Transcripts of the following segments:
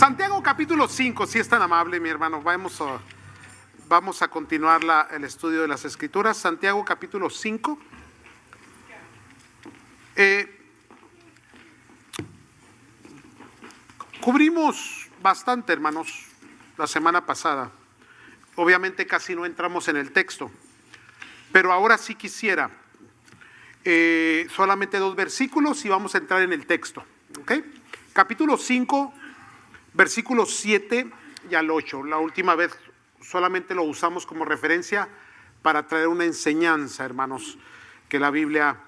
Santiago capítulo 5, si es tan amable, mi hermano. Vamos a continuar el estudio de las Escrituras. Santiago capítulo 5. Cubrimos bastante, hermanos, la semana pasada. Obviamente casi no entramos en el texto, pero ahora sí quisiera solamente 2 versículos y vamos a entrar en el texto. ¿Okay? Capítulo 5, versículos 7 y al 8. La última vez solamente lo usamos como referencia para traer una enseñanza, hermanos, que la Biblia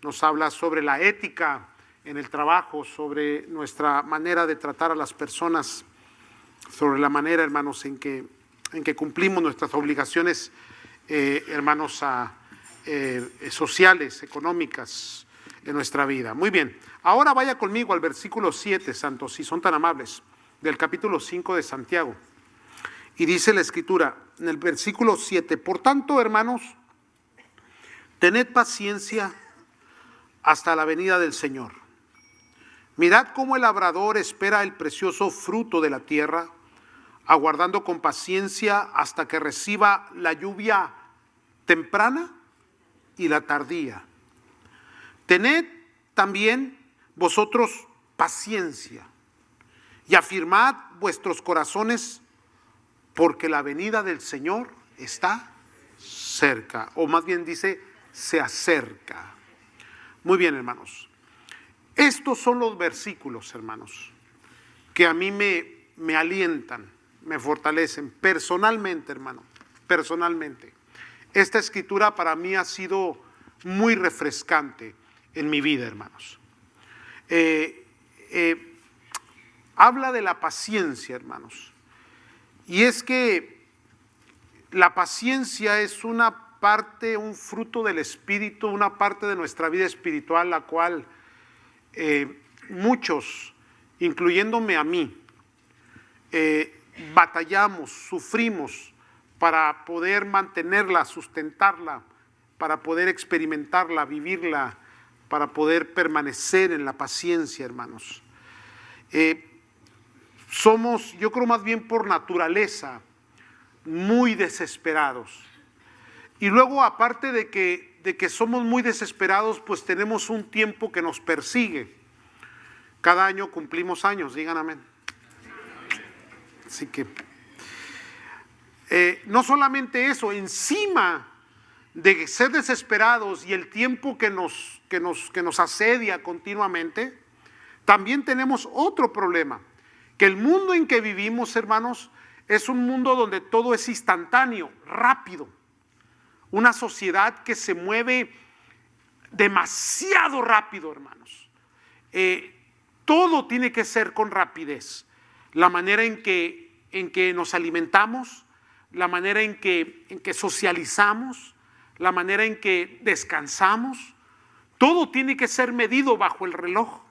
nos habla sobre la ética en el trabajo, sobre nuestra manera de tratar a las personas, sobre la manera, hermanos, en que cumplimos nuestras obligaciones, hermanos, sociales, económicas en nuestra vida. Muy bien, ahora vaya conmigo al versículo 7, santos, si son tan amables, del capítulo 5 de Santiago. Y dice la Escritura en el versículo 7: por tanto, hermanos, tened paciencia hasta la venida del Señor. Mirad cómo el labrador espera el precioso fruto de la tierra, aguardando con paciencia hasta que reciba la lluvia temprana y la tardía. Tened también vosotros paciencia y afirmad vuestros corazones, porque la venida del Señor está cerca, o más bien dice, se acerca. Muy bien, hermanos. Estos son los versículos, hermanos, que a mí me alientan, me fortalecen personalmente, hermano, personalmente. Esta escritura para mí ha sido muy refrescante en mi vida, hermanos. Habla de la paciencia, hermanos. Y es que la paciencia es una parte, un fruto del Espíritu, una parte de nuestra vida espiritual, la cual muchos, incluyéndome a mí, batallamos, sufrimos para poder mantenerla, sustentarla, para poder experimentarla, vivirla, para poder permanecer en la paciencia, hermanos. Somos, yo creo más bien por naturaleza, muy desesperados. Y luego, aparte de que somos muy desesperados, pues tenemos un tiempo que nos persigue. Cada año cumplimos años, digan amén. Así que, no solamente eso, encima de ser desesperados y el tiempo que nos asedia continuamente, también tenemos otro problema, que el mundo en que vivimos, hermanos, es un mundo donde todo es instantáneo, rápido. Una sociedad que se mueve demasiado rápido, hermanos. Todo tiene que ser con rapidez. La manera en que nos alimentamos, la manera en que socializamos, la manera en que descansamos, todo tiene que ser medido bajo el reloj.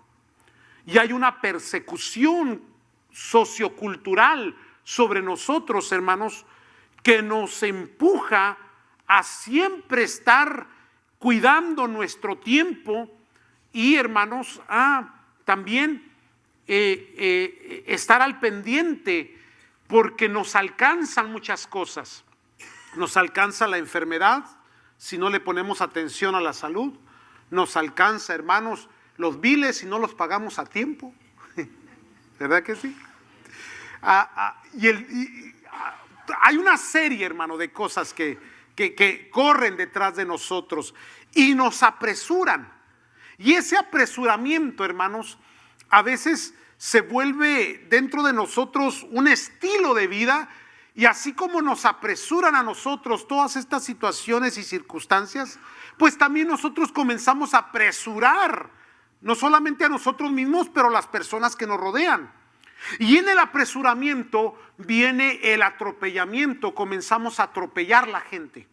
Y hay una persecución sociocultural sobre nosotros, hermanos, que nos empuja a siempre estar cuidando nuestro tiempo y, hermanos, también estar al pendiente, porque nos alcanzan muchas cosas. Nos alcanza la enfermedad si no le ponemos atención a la salud. Nos alcanza, hermanos, los biles si no los pagamos a tiempo. ¿Verdad que sí? Hay una serie, hermano, de cosas que corren detrás de nosotros y nos apresuran. Y ese apresuramiento, hermanos, a veces se vuelve dentro de nosotros un estilo de vida, y así como nos apresuran a nosotros todas estas situaciones y circunstancias, pues también nosotros comenzamos a apresurar, no solamente a nosotros mismos, pero a las personas que nos rodean. Y en el apresuramiento viene el atropellamiento. Comenzamos a atropellar la gente.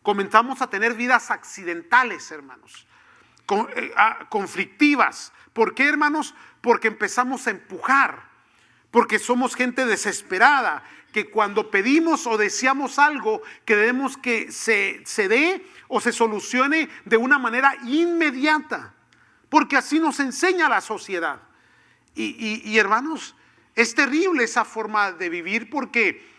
Comenzamos a tener vidas accidentales, hermanos, conflictivas. ¿Por qué, hermanos? Porque empezamos a empujar, porque somos gente desesperada, que cuando pedimos o deseamos algo, queremos que se dé o se solucione de una manera inmediata, porque así nos enseña la sociedad. Y hermanos, Es terrible esa forma de vivir porque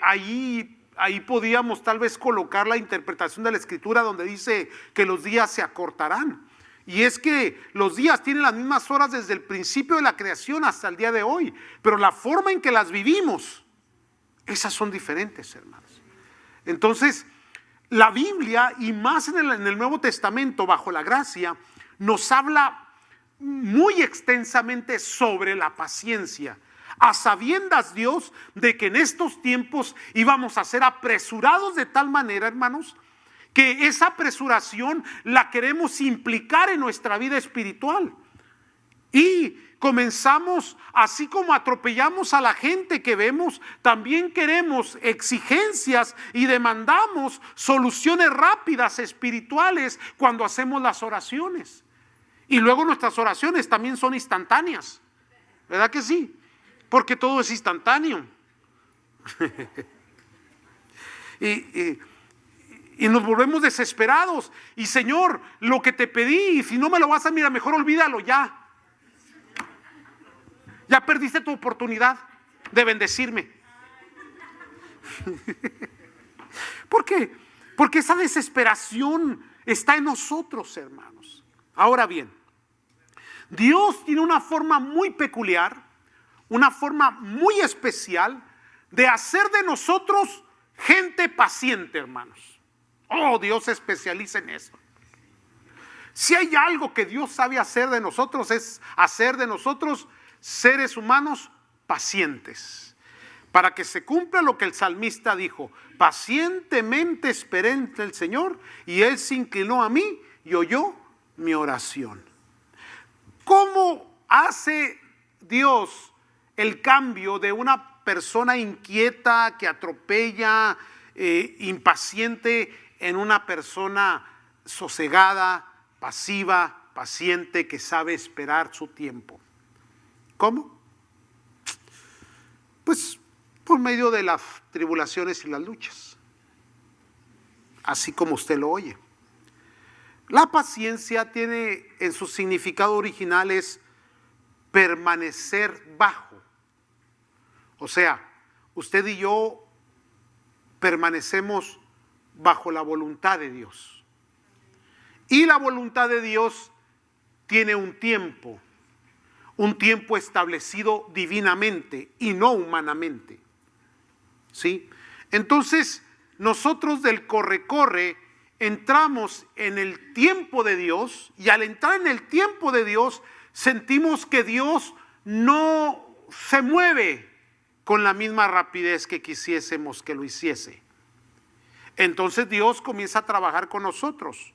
ahí podíamos tal vez colocar la interpretación de la Escritura donde dice que los días se acortarán. Y es que los días tienen las mismas horas desde el principio de la creación hasta el día de hoy, pero la forma en que las vivimos, esas son diferentes, hermanos. Entonces, la Biblia, y más en el Nuevo Testamento, bajo la gracia, nos habla muy extensamente sobre la paciencia, a sabiendas, Dios, de que en estos tiempos íbamos a ser apresurados de tal manera, hermanos, que esa apresuración la queremos implicar en nuestra vida espiritual. Y comenzamos, así como atropellamos a la gente que vemos, también queremos exigencias y demandamos soluciones rápidas espirituales cuando hacemos las oraciones. Y luego nuestras oraciones también son instantáneas, ¿verdad que sí? Porque todo es instantáneo. Y nos volvemos desesperados. Y Señor, lo que te pedí, si no me lo vas a mirar, mejor olvídalo ya. Ya perdiste tu oportunidad de bendecirme. ¿Por qué? Porque esa desesperación está en nosotros, hermanos. Ahora bien, Dios tiene una forma muy peculiar, una forma muy especial de hacer de nosotros gente paciente, hermanos. Oh, Dios se especializa en eso. Si hay algo que Dios sabe hacer de nosotros, es hacer de nosotros seres humanos pacientes, para que se cumpla lo que el salmista dijo: pacientemente esperé en el Señor, y Él se inclinó a mí y oyó mi oración. ¿Cómo hace Dios el cambio de una persona inquieta, que atropella, impaciente, en una persona sosegada, pasiva, paciente, que sabe esperar su tiempo? ¿Cómo? Pues por medio de las tribulaciones y las luchas, así como usted lo oye. La paciencia tiene en su significado original es permanecer bajo. O sea, usted y yo permanecemos bajo la voluntad de Dios. Y la voluntad de Dios tiene un tiempo establecido divinamente y no humanamente. ¿Sí? Entonces, nosotros del corre-corre entramos en el tiempo de Dios, y al entrar en el tiempo de Dios, sentimos que Dios no se mueve con la misma rapidez que quisiésemos que lo hiciese. Entonces Dios comienza a trabajar con nosotros,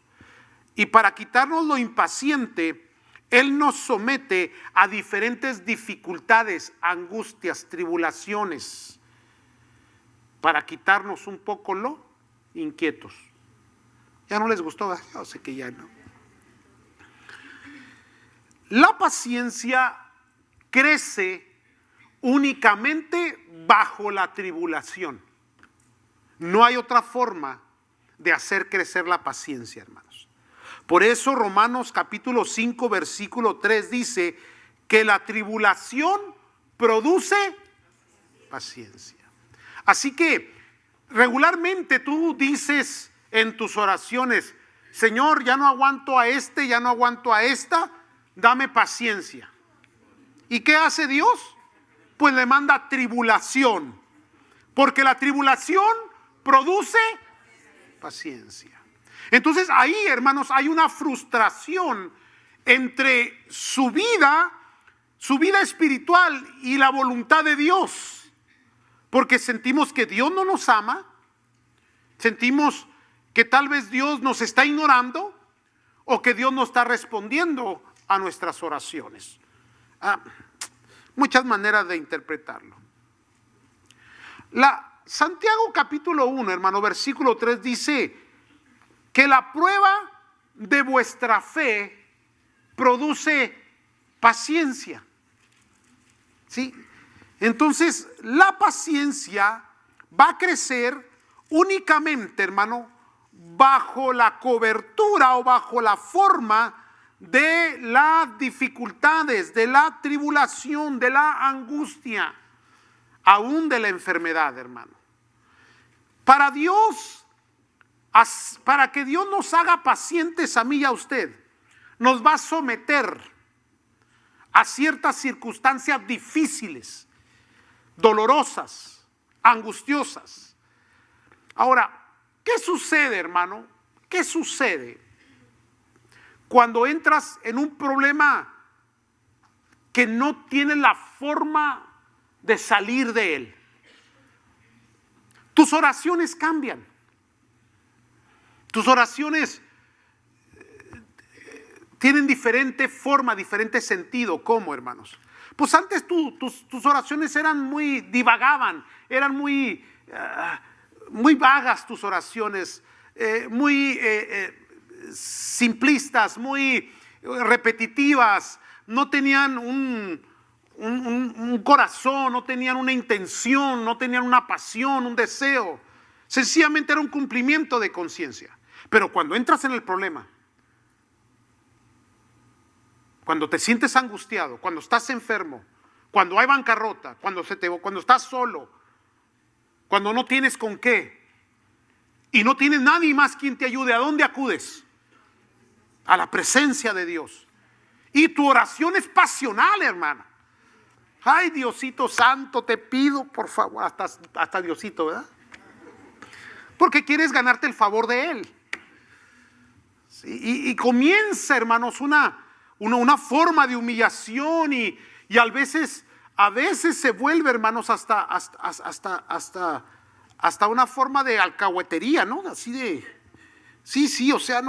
y para quitarnos lo impaciente, Él nos somete a diferentes dificultades, angustias, tribulaciones, para quitarnos un poco lo inquietos. ¿Ya no les gustó? Yo sé que ya no. La paciencia crece únicamente bajo la tribulación. No hay otra forma de hacer crecer la paciencia, hermanos. Por eso Romanos capítulo 5 versículo 3 dice que la tribulación produce paciencia. Así que regularmente tú dices en tus oraciones: Señor, ya no aguanto a este, ya no aguanto a esta, dame paciencia. ¿Y qué hace Dios? Pues le manda tribulación, porque la tribulación produce paciencia. Entonces ahí, hermanos, hay una frustración entre su vida espiritual y la voluntad de Dios, porque sentimos que Dios no nos ama, sentimos que tal vez Dios nos está ignorando, o que Dios no está respondiendo a nuestras oraciones. Muchas maneras de interpretarlo. Santiago capítulo 1, hermano, versículo 3 dice que la prueba de vuestra fe produce paciencia. ¿Sí? Entonces, la paciencia va a crecer únicamente, hermano, bajo la cobertura o bajo la forma de las dificultades, de la tribulación, de la angustia, aún de la enfermedad, hermano. Para Dios, para que Dios nos haga pacientes a mí y a usted, nos va a someter a ciertas circunstancias difíciles, dolorosas, angustiosas. Ahora, ¿qué sucede, hermano? ¿Qué sucede cuando entras en un problema que no tiene la forma de salir de él? Tus oraciones cambian. Tus oraciones tienen diferente forma, diferente sentido. ¿Cómo, hermanos? Pues antes tus oraciones eran divagaban, eran muy vagas tus oraciones, muy simplistas, muy repetitivas, no tenían un corazón, no tenían una intención, no tenían una pasión, un deseo. Sencillamente era un cumplimiento de conciencia. Pero cuando entras en el problema, cuando te sientes angustiado, cuando estás enfermo, cuando hay bancarrota, cuando estás solo, cuando no tienes con qué y no tienes nadie más quien te ayude, ¿a dónde acudes? A la presencia de Dios. Y tu oración es pasional, hermana. Ay, Diosito Santo, te pido, por favor, hasta Diosito, ¿verdad? Porque quieres ganarte el favor de Él. Sí, y comienza, hermanos, una forma de humillación y a veces se vuelve, hermanos, hasta una forma de alcahuetería, ¿no? Así de, sí, o sea,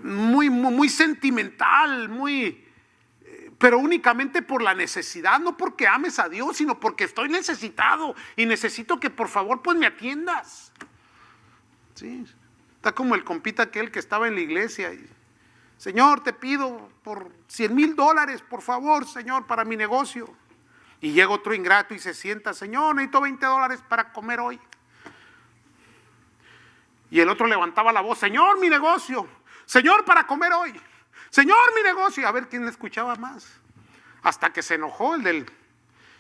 muy sentimental, pero únicamente por la necesidad, no porque ames a Dios, sino porque estoy necesitado y necesito que por favor pues me atiendas. Sí, está como el compita aquel que estaba en la iglesia y, Señor, te pido por $100,000, por favor, Señor, para mi negocio. Y llega otro ingrato y se sienta, Señor, necesito $20 para comer hoy. Y el otro levantaba la voz, Señor, mi negocio, Señor, para comer hoy, Señor, mi negocio. A ver quién le escuchaba más. Hasta que se enojó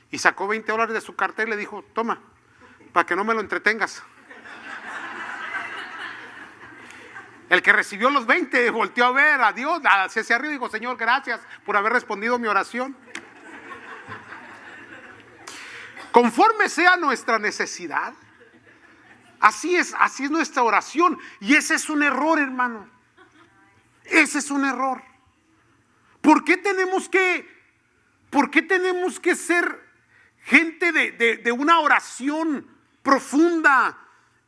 y sacó $20 de su cartera y le dijo, toma, para que no me lo entretengas. El que recibió los 20 volteó a ver a Dios, hacia arriba y dijo, Señor, gracias por haber respondido mi oración. Conforme sea nuestra necesidad, así es nuestra oración. Y ese es un error, hermano. Ese es un error. ¿Por qué tenemos que ser gente de una oración profunda?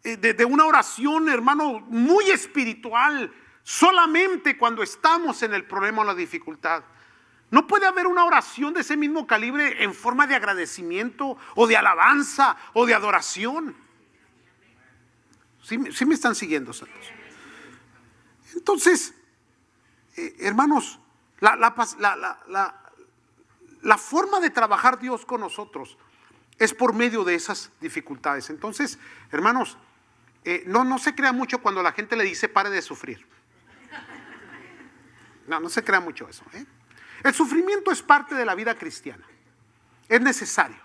De una oración, hermano, muy espiritual, solamente cuando estamos en el problema o la dificultad. No puede haber una oración de ese mismo calibre en forma de agradecimiento o de alabanza o de adoración. ¿Sí me están siguiendo, santos? Entonces, hermanos, la forma de trabajar Dios con nosotros es por medio de esas dificultades. Entonces, hermanos, no se crea mucho cuando la gente le dice pare de sufrir. No se crea mucho eso. El sufrimiento es parte de la vida cristiana. Es necesario.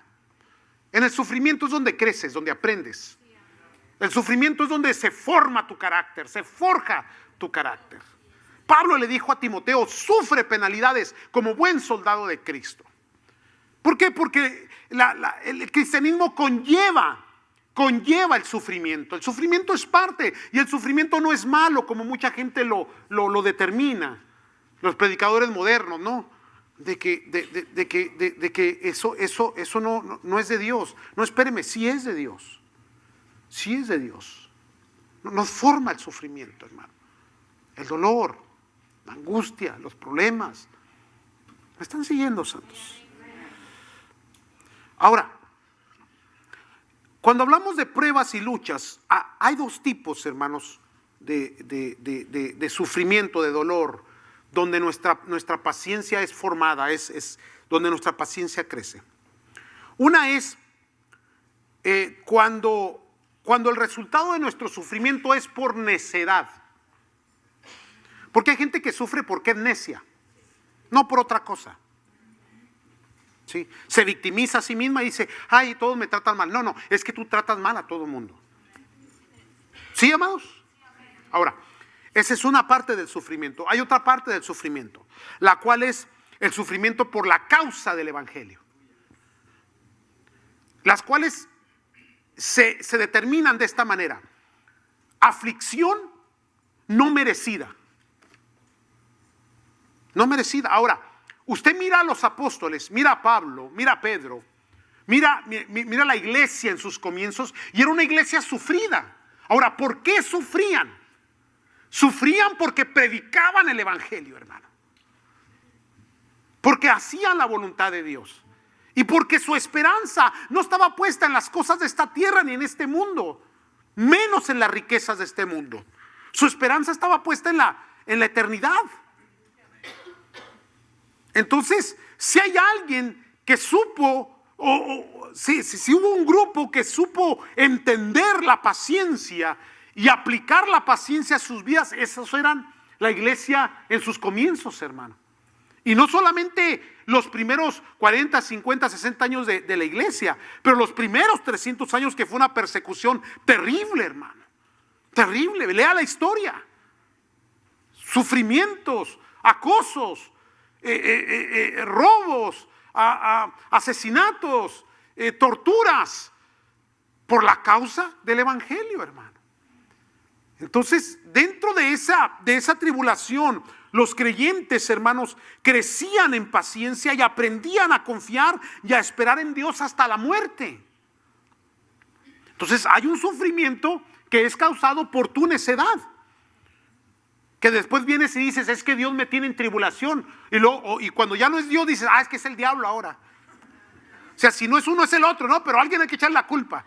En el sufrimiento es donde creces, donde aprendes. El sufrimiento es donde se forma tu carácter, se forja tu carácter. Pablo le dijo a Timoteo, sufre penalidades como buen soldado de Cristo. ¿Por qué? Porque el cristianismo conlleva el sufrimiento. El sufrimiento es parte y el sufrimiento no es malo como mucha gente lo determina. Los predicadores modernos, ¿no? De que eso no es de Dios. No, espéreme, sí es de Dios. Sí es de Dios. Nos forma el sufrimiento, hermano. El dolor, la angustia, los problemas. ¿Me están siguiendo, santos? Ahora, cuando hablamos de pruebas y luchas, hay dos tipos, hermanos, de sufrimiento, de dolor, donde nuestra paciencia es formada, es donde nuestra paciencia crece. Una es cuando el resultado de nuestro sufrimiento es por necedad. Porque hay gente que sufre porque es necia, no por otra cosa. ¿Sí? Se victimiza a sí misma y dice, ay, todos me tratan mal. No, es que tú tratas mal a todo el mundo. ¿Sí, amados? Ahora, esa es una parte del sufrimiento. Hay otra parte del sufrimiento, la cual es el sufrimiento por la causa del evangelio. Las cuales se determinan de esta manera: aflicción no merecida. No merecida. Ahora, usted mira a los apóstoles, mira a Pablo, mira a Pedro, mira la iglesia en sus comienzos, y era una iglesia sufrida. Ahora, ¿por qué sufrían? Sufrían porque predicaban el evangelio, hermano. Porque hacían la voluntad de Dios. Y porque su esperanza no estaba puesta en las cosas de esta tierra ni en este mundo, menos en las riquezas de este mundo. Su esperanza estaba puesta en la eternidad. Entonces, si hay alguien que supo, si hubo un grupo que supo entender la paciencia y aplicar la paciencia a sus vidas, esos eran la iglesia en sus comienzos, hermano. Y no solamente los primeros 40, 50, 60 años de la iglesia, pero los primeros 300 años, que fue una persecución terrible, hermano. Terrible, lea la historia. Sufrimientos, acosos, robos, asesinatos, torturas, por la causa del evangelio, hermano. Entonces, dentro de esa tribulación, los creyentes, hermanos, crecían en paciencia y aprendían a confiar y a esperar en Dios hasta la muerte. Entonces, hay un sufrimiento que es causado por tu necedad, que después vienes y dices, es que Dios me tiene en tribulación, y cuando ya no es Dios dices, es que es el diablo ahora. O sea, si no es uno es el otro, ¿no? Pero alguien hay que echar la culpa.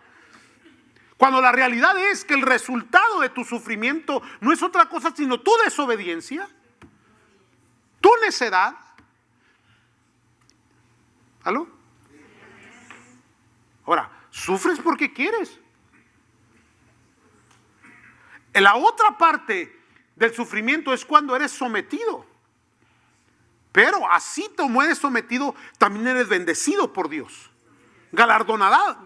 Cuando la realidad es que el resultado de tu sufrimiento no es otra cosa sino tu desobediencia, tu necedad. ¿Aló? Ahora, sufres porque quieres. En la otra parte del sufrimiento es cuando eres sometido. Pero así como eres sometido, también eres bendecido por Dios. Galardonado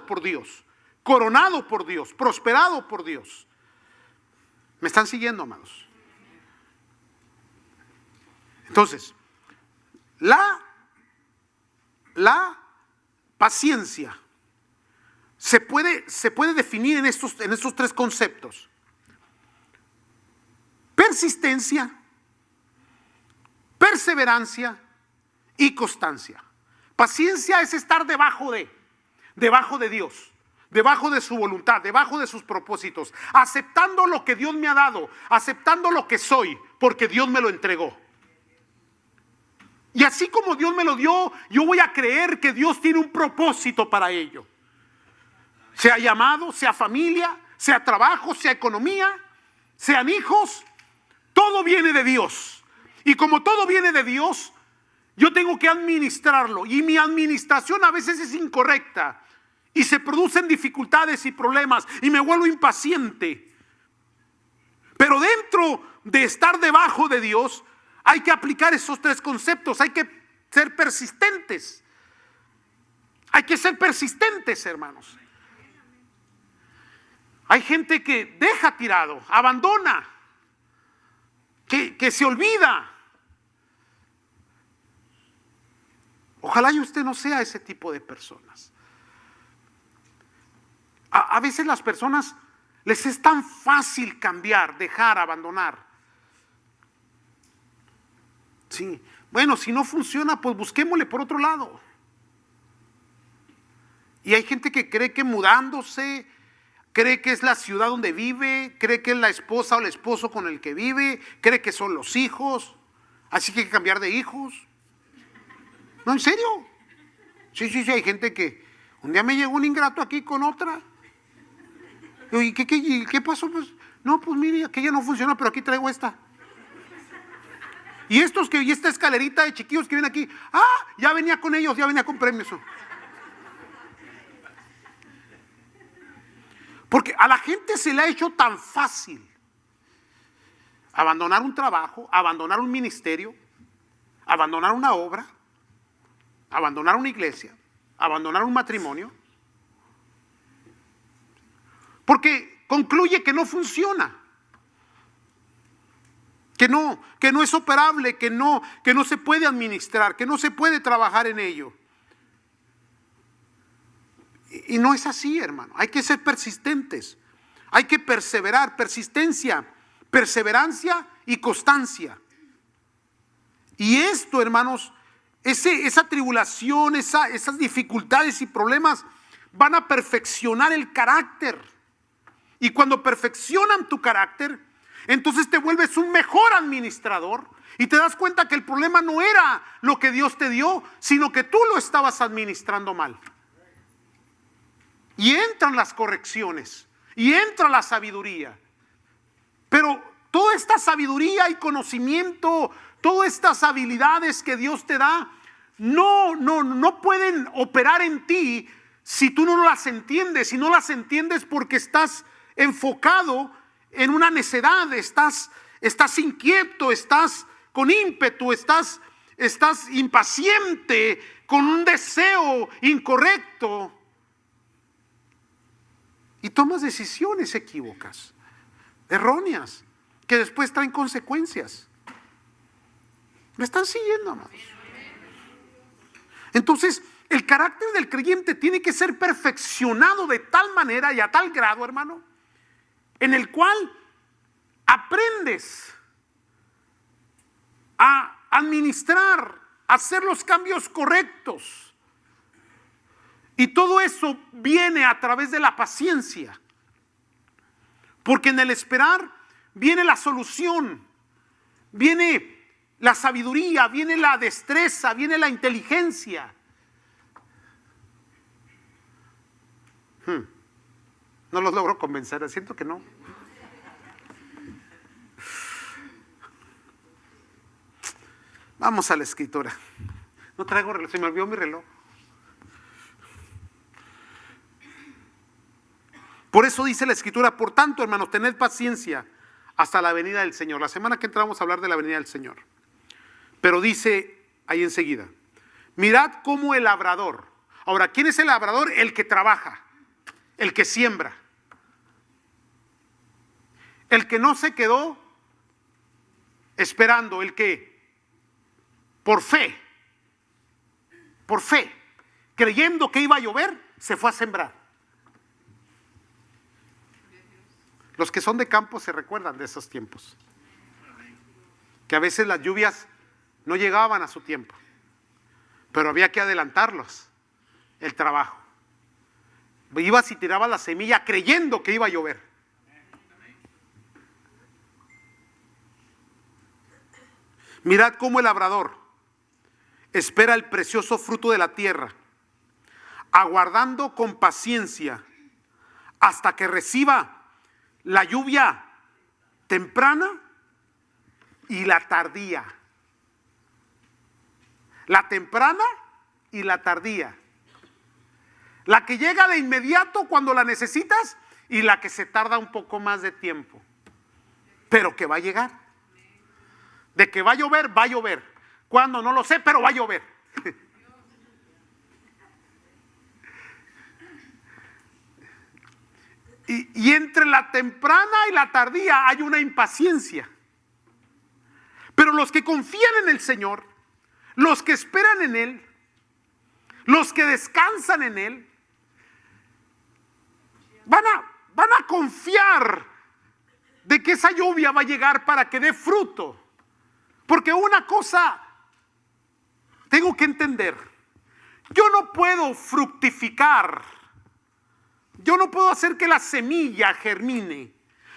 por Dios. Coronado por Dios. Prosperado por Dios. ¿Me están siguiendo, amados? Entonces, la paciencia se puede definir en estos tres conceptos: persistencia, perseverancia y constancia. Paciencia es estar debajo de Dios, debajo de su voluntad, debajo de sus propósitos, aceptando lo que Dios me ha dado, aceptando lo que soy, porque Dios me lo entregó. Y así como Dios me lo dio, yo voy a creer que Dios tiene un propósito para ello. Sea llamado, sea familia, sea trabajo, sea economía, sean hijos, todo viene de Dios. Y como todo viene de Dios, yo tengo que administrarlo. Y mi administración a veces es incorrecta. Y se producen dificultades y problemas. Y me vuelvo impaciente. Pero dentro de estar debajo de Dios, hay que aplicar esos tres conceptos. Hay que ser persistentes. Hay que ser persistentes, hermanos. Hay gente que deja tirado, abandona, que se olvida. Ojalá y usted no sea ese tipo de personas. A veces las personas les es tan fácil cambiar, dejar, abandonar. Sí, bueno, si no funciona, pues busquémosle por otro lado. Y hay gente que cree que mudándose, cree que es la ciudad donde vive, cree que es la esposa o el esposo con el que vive, cree que son los hijos, así que hay que cambiar de hijos. No, ¿en serio? Sí, hay gente que un día me llegó un ingrato aquí con otra. ¿Y qué pasó? Pues, no, pues mire, aquella no funciona, pero aquí traigo esta. Y esta escalerita de chiquillos que vienen aquí, ya venía con ellos, ya venía con premios. Porque a la gente se le ha hecho tan fácil abandonar un trabajo, abandonar un ministerio, abandonar una obra, abandonar una iglesia, abandonar un matrimonio, porque concluye que no funciona, que no es operable, que no se puede administrar, que no se puede trabajar en ello. Y no es así, hermano. Hay que ser persistentes, hay que perseverar, persistencia, perseverancia y constancia. Y esto, hermanos, esa tribulación, esas dificultades y problemas van a perfeccionar el carácter. Y cuando perfeccionan tu carácter, entonces te vuelves un mejor administrador y te das cuenta que el problema no era lo que Dios te dio, sino que tú lo estabas administrando mal. Y entran las correcciones y entra la sabiduría. Pero toda esta sabiduría y conocimiento, todas estas habilidades que Dios te da, no pueden operar en ti si tú no las entiendes. Si no las entiendes porque estás enfocado en una necedad, estás inquieto, estás con ímpetu, estás impaciente, con un deseo incorrecto. Y tomas decisiones equívocas, erróneas, que después traen consecuencias. ¿Me están siguiendo, amados? Entonces, el carácter del creyente tiene que ser perfeccionado de tal manera y a tal grado, hermano, en el cual aprendes a administrar, a hacer los cambios correctos. Y todo eso viene a través de la paciencia. Porque en el esperar viene la solución, viene la sabiduría, viene la destreza, viene la inteligencia. No los logro convencer, siento que no. Vamos a la escritura. No traigo reloj, se me olvidó mi reloj. Por eso dice la escritura: por tanto, hermanos, tened paciencia hasta la venida del Señor. La semana que entra vamos a hablar de la venida del Señor. Pero dice ahí enseguida: mirad cómo el labrador. Ahora, ¿quién es el labrador? El que trabaja, el que siembra, el que no se quedó esperando, el que por fe, creyendo que iba a llover, se fue a sembrar. Los que son de campo se recuerdan de esos tiempos, que a veces las lluvias no llegaban a su tiempo, pero había que adelantarlos el trabajo. Ibas y tirabas la semilla creyendo que iba a llover. Mirad cómo el labrador espera el precioso fruto de la tierra, aguardando con paciencia hasta que reciba la lluvia temprana y la tardía. La temprana y la tardía. La que llega de inmediato cuando la necesitas y la que se tarda un poco más de tiempo, pero que va a llegar. De que va a llover, va a llover. ¿Cuándo? No lo sé, pero va a llover. Y entre la temprana y la tardía hay una impaciencia. Pero los que confían en el Señor, los que esperan en Él, los que descansan en Él, van a confiar de que esa lluvia va a llegar para que dé fruto. Porque una cosa tengo que entender: yo no puedo fructificar, yo no puedo hacer que la semilla germine,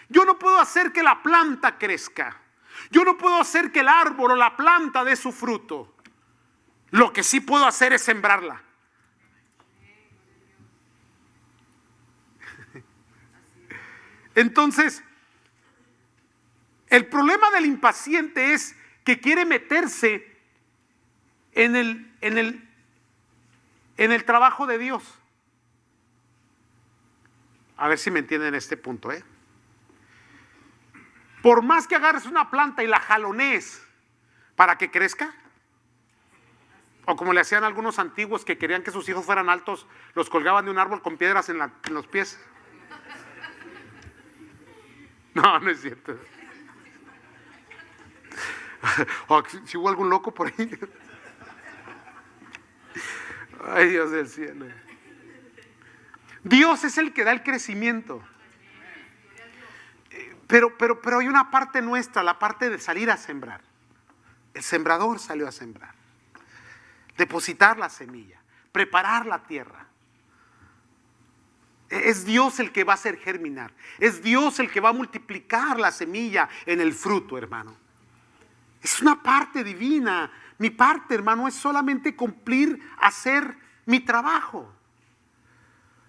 yo no puedo hacer que la planta crezca, yo no puedo hacer que el árbol o la planta dé su fruto. Lo que sí puedo hacer es sembrarla. Entonces, el problema del impaciente es que quiere meterse en el trabajo de Dios. A ver si me entienden este punto, Por más que agarres una planta y la jalonees para que crezca, o como le hacían algunos antiguos que querían que sus hijos fueran altos, los colgaban de un árbol con piedras en los pies. No, no es cierto. O si hubo algún loco por ahí. Ay, Dios del cielo. Dios es el que da el crecimiento. Pero hay una parte nuestra, la parte de salir a sembrar. El sembrador salió a sembrar. Depositar la semilla, preparar la tierra. Es Dios el que va a hacer germinar. Es Dios el que va a multiplicar la semilla en el fruto, hermano. Es una parte divina. Mi parte, hermano, es solamente cumplir, hacer mi trabajo.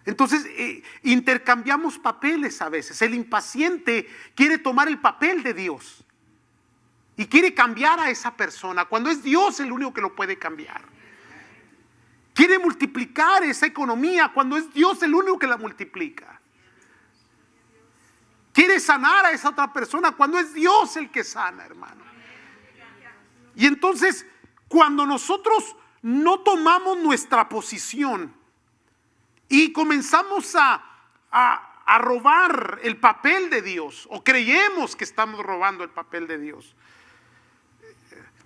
Entonces, intercambiamos papeles a veces. El impaciente quiere tomar el papel de Dios y quiere cambiar a esa persona, cuando es Dios el único que lo puede cambiar. Quiere multiplicar esa economía, cuando es Dios el único que la multiplica. Quiere sanar a esa otra persona, cuando es Dios el que sana, hermano. Y entonces, cuando nosotros no tomamos nuestra posición y comenzamos a robar el papel de Dios, o creemos que estamos robando el papel de Dios,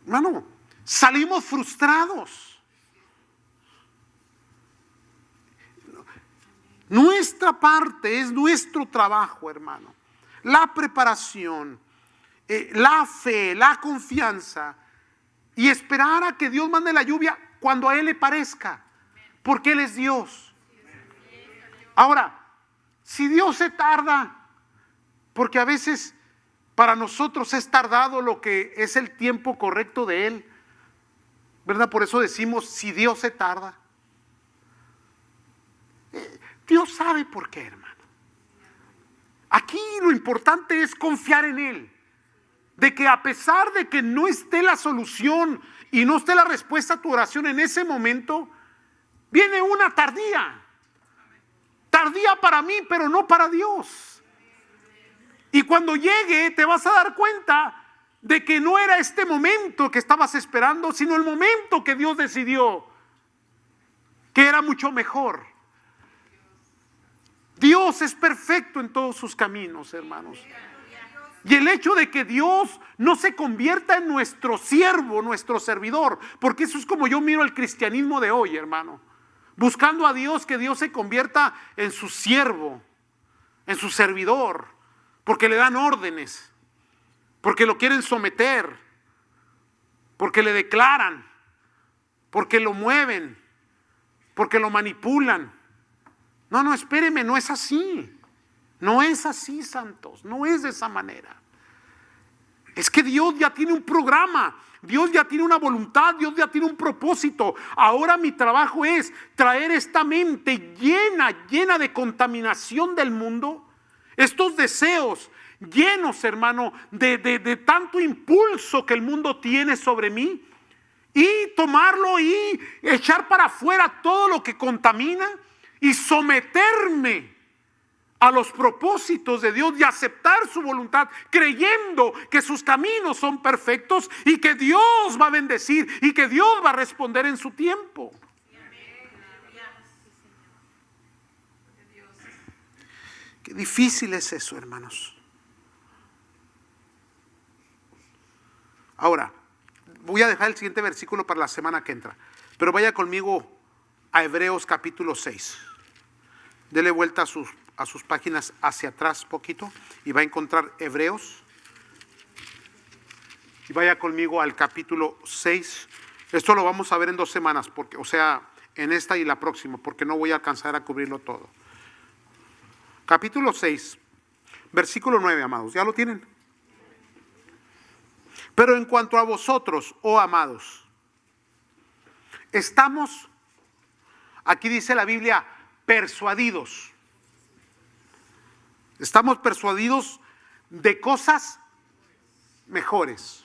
hermano, salimos frustrados. Nuestra parte es nuestro trabajo, hermano. La preparación, la fe, la confianza y esperar a que Dios mande la lluvia cuando a Él le parezca, porque Él es Dios. Ahora, si Dios se tarda, porque a veces para nosotros es tardado lo que es el tiempo correcto de Él, ¿verdad? Por eso decimos, si Dios se tarda. Dios sabe por qué, hermano. Aquí lo importante es confiar en Él. De que a pesar de que no esté la solución y no esté la respuesta a tu oración en ese momento, viene una tardía. Tardía para mí, pero no para Dios. Y cuando llegue te vas a dar cuenta de que no era este momento que estabas esperando, sino el momento que Dios decidió, que era mucho mejor. Dios es perfecto en todos sus caminos, hermanos. Y el hecho de que Dios no se convierta en nuestro siervo, nuestro servidor, porque eso es como yo miro el cristianismo de hoy, hermano. Buscando a Dios, que Dios se convierta en su siervo, en su servidor, porque le dan órdenes, porque lo quieren someter, porque le declaran, porque lo mueven, porque lo manipulan. No, espéreme, no es así. No es así, santos. No es de esa manera. Es que Dios ya tiene un programa. Dios ya tiene una voluntad. Dios ya tiene un propósito. Ahora mi trabajo es traer esta mente llena de contaminación del mundo. Estos deseos llenos, hermano, de tanto impulso que el mundo tiene sobre mí. Y tomarlo y echar para afuera todo lo que contamina. Y someterme a los propósitos de Dios y aceptar su voluntad, creyendo que sus caminos son perfectos y que Dios va a bendecir y que Dios va a responder en su tiempo. Qué difícil es eso, hermanos. Ahora, voy a dejar el siguiente versículo para la semana que entra, pero vaya conmigo a Hebreos capítulo 6. Dele vuelta a sus páginas hacia atrás poquito y va a encontrar Hebreos. Y vaya conmigo al capítulo 6. Esto lo vamos a ver en 2 semanas, porque, o sea, en esta y la próxima, porque no voy a alcanzar a cubrirlo todo. Capítulo 6, versículo 9, amados. ¿Ya lo tienen? Pero en cuanto a vosotros, oh amados, estamos, aquí dice la Biblia, persuadidos. Estamos persuadidos de cosas mejores.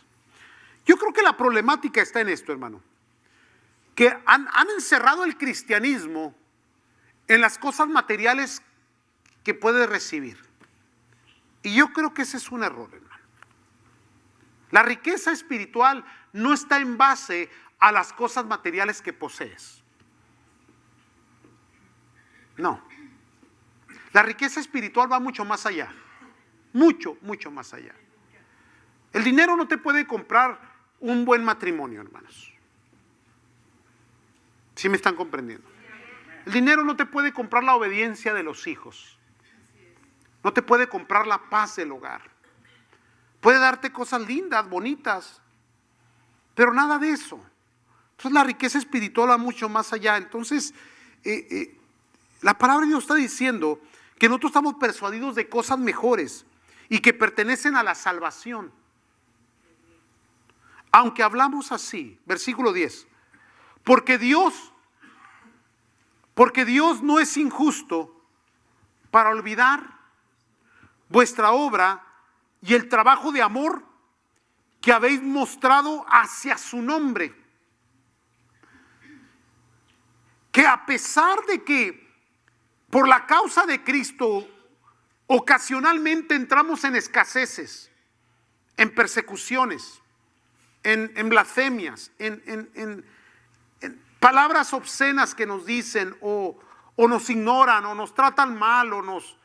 Yo creo que la problemática está en esto, hermano. Que han encerrado el cristianismo en las cosas materiales que puede recibir. Y yo creo que ese es un error, hermano. La riqueza espiritual no está en base a las cosas materiales que posees. No. La riqueza espiritual va mucho más allá. Mucho, mucho más allá. El dinero no te puede comprar un buen matrimonio, hermanos. ¿Sí me están comprendiendo? El dinero no te puede comprar la obediencia de los hijos. No te puede comprar la paz del hogar. Puede darte cosas lindas, bonitas, pero nada de eso. Entonces la riqueza espiritual va mucho más allá. Entonces, la palabra de Dios está diciendo que nosotros estamos persuadidos de cosas mejores y que pertenecen a la salvación. Aunque hablamos así, versículo 10, porque Dios no es injusto para olvidar vuestra obra y el trabajo de amor que habéis mostrado hacia su nombre. Que a pesar de que por la causa de Cristo ocasionalmente entramos en escaseces, en persecuciones, en blasfemias, en palabras obscenas que nos dicen o nos ignoran o nos tratan mal o nos...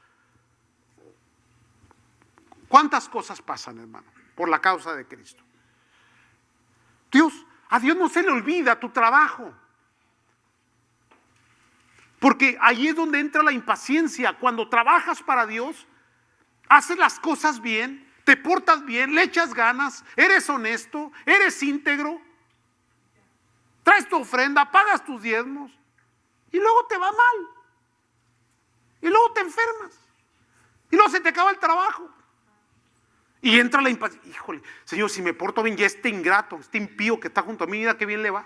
¿Cuántas cosas pasan, hermano, por la causa de Cristo? A Dios no se le olvida tu trabajo. Porque ahí es donde entra la impaciencia. Cuando trabajas para Dios, haces las cosas bien, te portas bien, le echas ganas, eres honesto, eres íntegro, traes tu ofrenda, pagas tus diezmos y luego te va mal. Y luego te enfermas. Y luego se te acaba el trabajo. Y entra la impaciencia. Híjole, Señor, si me porto bien, ya este ingrato, este impío que está junto a mí, mira qué bien le va.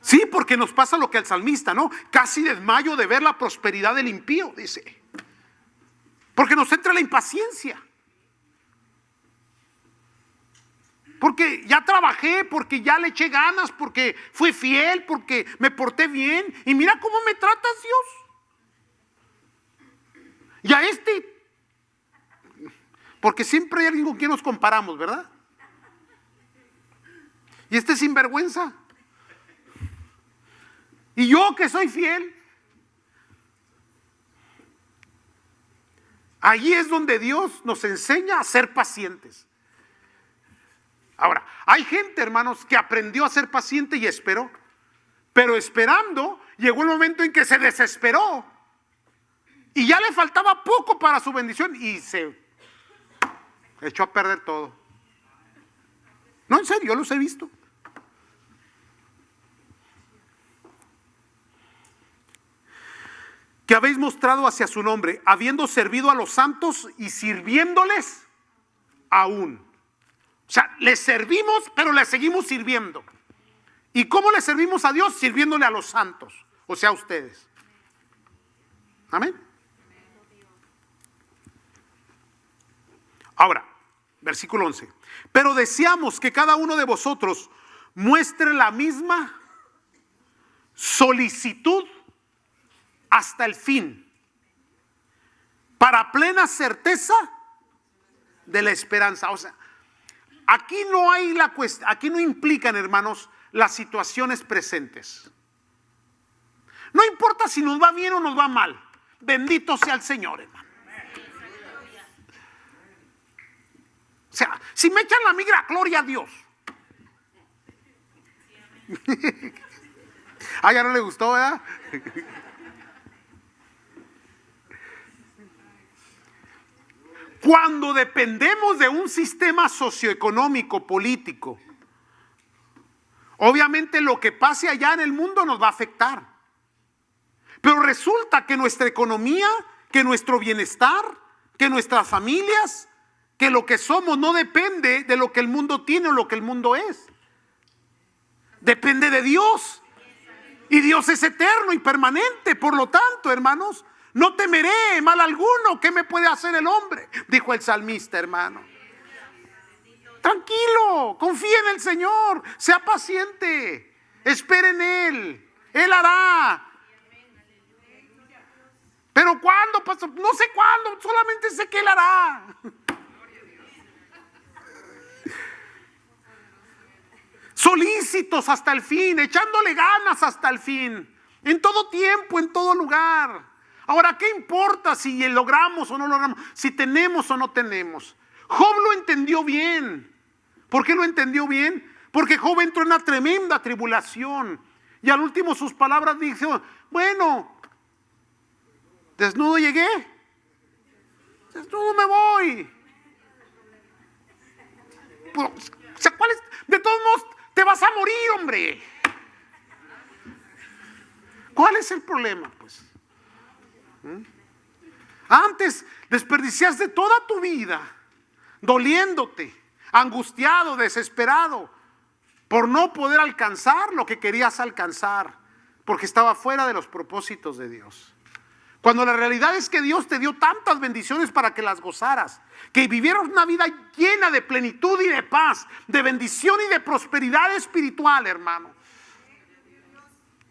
Sí, porque nos pasa lo que al salmista, ¿no? Casi desmayo de ver la prosperidad del impío, dice. Porque nos entra la impaciencia. Porque ya trabajé, porque ya le eché ganas, porque fui fiel, porque me porté bien. Y mira cómo me tratas, Dios. Y a porque siempre hay alguien con quien nos comparamos, ¿verdad? Y sinvergüenza. Y yo que soy fiel. Allí es donde Dios nos enseña a ser pacientes. Ahora, hay gente, hermanos, que aprendió a ser paciente y esperó. Pero esperando, llegó el momento en que se desesperó. Y ya le faltaba poco para su bendición y se echó a perder todo. No, en serio, yo los he visto. Que habéis mostrado hacia su nombre, habiendo servido a los santos y sirviéndoles aún. O sea, les servimos, pero les seguimos sirviendo. ¿Y cómo le servimos a Dios? Sirviéndole a los santos, o sea, a ustedes. Amén. Ahora, versículo 11. Pero deseamos que cada uno de vosotros muestre la misma solicitud hasta el fin, para plena certeza de la esperanza. O sea, aquí no hay aquí no implican, hermanos, las situaciones presentes. No importa si nos va bien o nos va mal. Bendito sea el Señor, hermano. O sea, si me echan la migra, gloria a Dios. Ya no le gustó, ¿verdad? Cuando dependemos de un sistema socioeconómico, político, obviamente lo que pase allá en el mundo nos va a afectar. Pero resulta que nuestra economía, que nuestro bienestar, que nuestras familias, que lo que somos no depende de lo que el mundo tiene o lo que el mundo es. Depende de Dios. Y Dios es eterno y permanente. Por lo tanto, hermanos, no temeré mal alguno. ¿Qué me puede hacer el hombre? Dijo el salmista, hermano. Tranquilo, confía en el Señor, sea paciente, espere en Él, Él hará. Pero ¿cuándo, pastor? No sé cuándo, solamente sé que Él hará. solícitos hasta el fin, echándole ganas hasta el fin, en todo tiempo, en todo lugar. Ahora, ¿qué importa si logramos o no logramos? Si tenemos o no tenemos. Job lo entendió bien. ¿Por qué lo entendió bien? Porque Job entró en una tremenda tribulación. Y al último sus palabras dijo: bueno, desnudo llegué, desnudo me voy. Pues, o sea, ¿cuál es? De todos modos, te vas a morir, hombre. ¿Cuál es el problema, pues? Antes desperdiciaste toda tu vida doliéndote, angustiado, desesperado por no poder alcanzar lo que querías alcanzar, porque estaba fuera de los propósitos de Dios. Cuando la realidad es que Dios te dio tantas bendiciones para que las gozaras, que vivieras una vida llena de plenitud y de paz, de bendición y de prosperidad espiritual, hermano.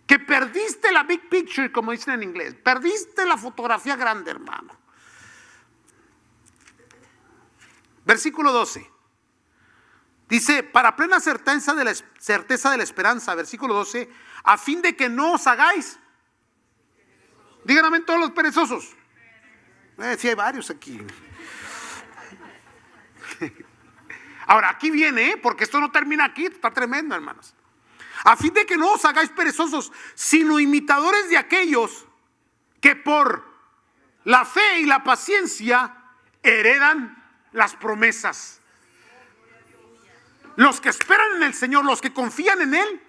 Que perdiste la big picture, como dicen en inglés. Perdiste la fotografía grande, hermano. Versículo 12. Dice: para plena certeza de la esperanza, versículo 12, a fin de que no os hagáis. Digan amén todos los perezosos. Sí, hay varios aquí. Ahora, aquí viene, porque esto no termina aquí, está tremendo, hermanos. A fin de que no os hagáis perezosos, sino imitadores de aquellos que por la fe y la paciencia heredan las promesas. Los que esperan en el Señor, los que confían en Él,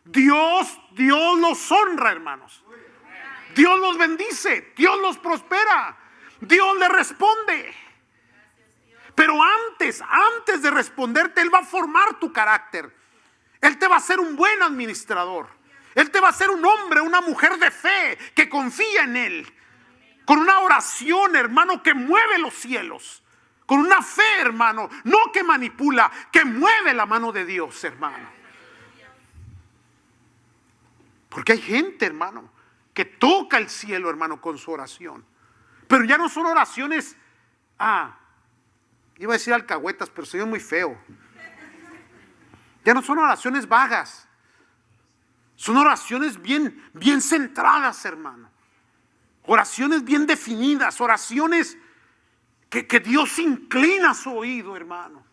Dios los honra, hermanos. Dios los bendice, Dios los prospera, Dios les responde. Pero antes de responderte, Él va a formar tu carácter. Él te va a hacer un buen administrador. Él te va a hacer un hombre, una mujer de fe que confía en Él. Con una oración, hermano, que mueve los cielos. Con una fe, hermano, no que manipula, que mueve la mano de Dios, hermano. Porque hay gente, hermano, que toca el cielo, hermano, con su oración. Pero ya no son oraciones, iba a decir alcahuetas, pero soy muy feo. Ya no son oraciones vagas. Son oraciones bien centradas, hermano. Oraciones bien definidas, oraciones que Dios inclina su oído, hermano.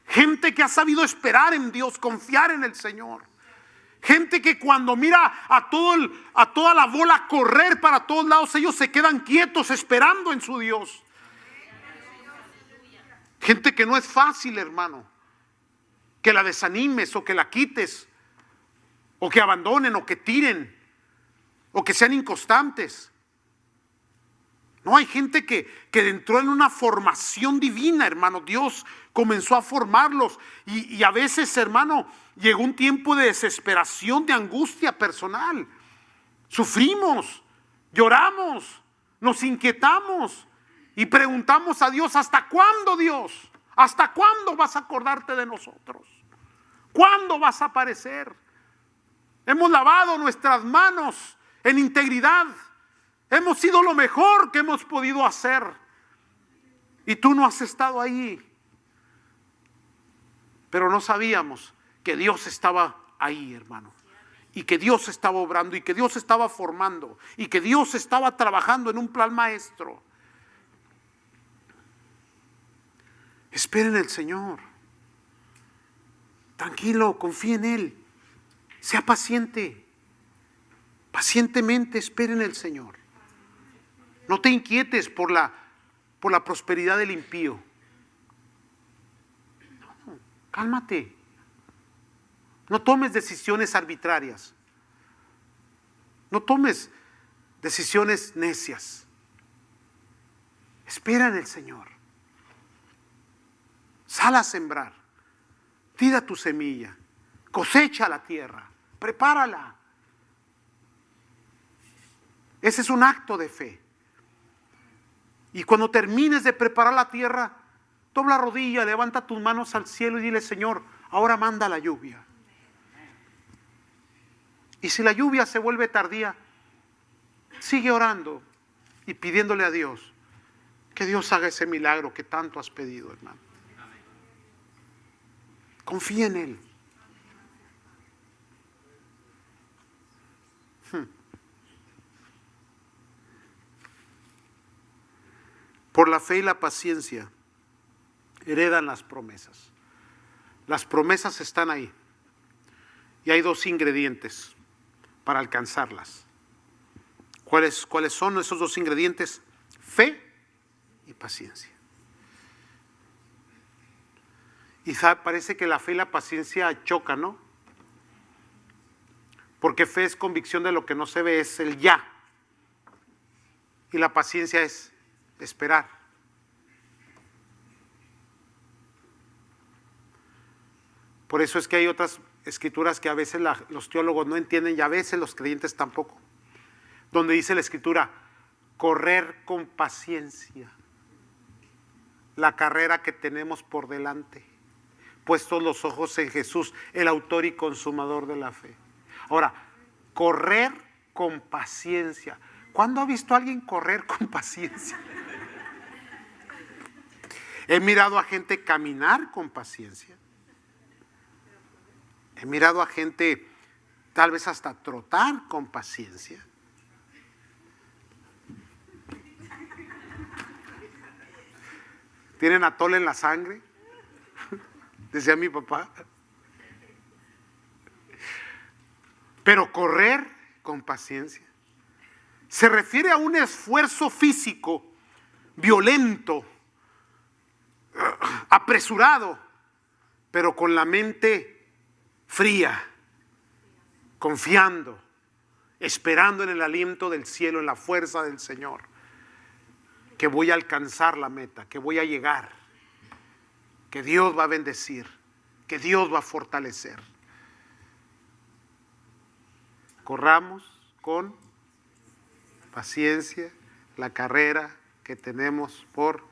Gente que ha sabido esperar en Dios, confiar en el Señor. Gente que cuando mira a toda la bola correr para todos lados, ellos se quedan quietos esperando en su Dios. Gente que no es fácil, hermano, que la desanimes o que la quites, o que abandonen o que tiren, o que sean inconstantes. No, hay gente que entró en una formación divina, hermano. Dios comenzó a formarlos y a veces, hermano, llegó un tiempo de desesperación, de angustia personal. Sufrimos, lloramos, nos inquietamos y preguntamos a Dios: ¿hasta cuándo, Dios? ¿Hasta cuándo vas a acordarte de nosotros? ¿Cuándo vas a aparecer? Hemos lavado nuestras manos en integridad. Hemos sido lo mejor que hemos podido hacer. Y tú no has estado ahí. Pero no sabíamos que Dios estaba ahí, hermano. Y que Dios estaba obrando, y que Dios estaba formando, y que Dios estaba trabajando en un plan maestro. Espera en el Señor. Tranquilo, confía en Él. Sea paciente. Pacientemente espera en el Señor. No te inquietes por la prosperidad del impío. No, cálmate. No tomes decisiones arbitrarias. No tomes decisiones necias. Espera en el Señor. Sal a sembrar. Tira tu semilla. Cosecha la tierra. Prepárala. Ese es un acto de fe. Y cuando termines de preparar la tierra, dobla rodilla, levanta tus manos al cielo y dile: Señor, ahora manda la lluvia. Y si la lluvia se vuelve tardía, sigue orando y pidiéndole a Dios que Dios haga ese milagro que tanto has pedido, hermano. Confía en Él. Por la fe y la paciencia heredan las promesas. Las promesas están ahí. Y hay dos ingredientes para alcanzarlas. ¿Cuáles son esos dos ingredientes? Fe y paciencia. Y parece que la fe y la paciencia chocan, ¿no? Porque fe es convicción de lo que no se ve, es el ya. Y la paciencia es esperar. Por eso es que hay otras escrituras que a veces los teólogos no entienden y a veces los creyentes tampoco. Donde dice la escritura, correr con paciencia la carrera que tenemos por delante, puestos los ojos en Jesús, el autor y consumador de la fe. Ahora, correr con paciencia. ¿Cuándo ha visto a alguien correr con paciencia? He mirado a gente caminar con paciencia. He mirado a gente tal vez hasta trotar con paciencia. ¿Tienen atole en la sangre? Decía mi papá. Pero correr con paciencia se refiere a un esfuerzo físico, violento, apresurado, pero con la mente fría, confiando, esperando en el aliento del cielo, en la fuerza del Señor, que voy a alcanzar la meta, que voy a llegar, que Dios va a bendecir, que Dios va a fortalecer. Corramos con paciencia la carrera que tenemos por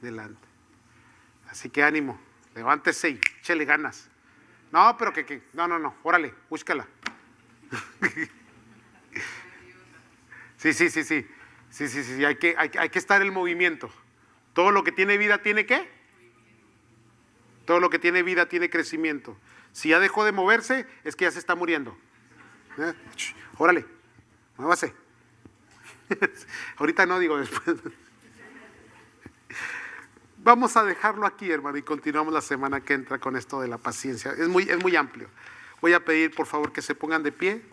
delante. Así que ánimo, levántese y échele ganas. No, pero no, órale, búscala. Sí, hay que estar en el movimiento. Todo lo que tiene vida tiene ¿qué? Todo lo que tiene vida tiene crecimiento. Si ya dejó de moverse, es que ya se está muriendo. Órale, muévase. Ahorita no, digo después. Vamos a dejarlo aquí, hermano, y continuamos la semana que entra con esto de la paciencia. Es muy amplio. Voy a pedir, por favor, que se pongan de pie.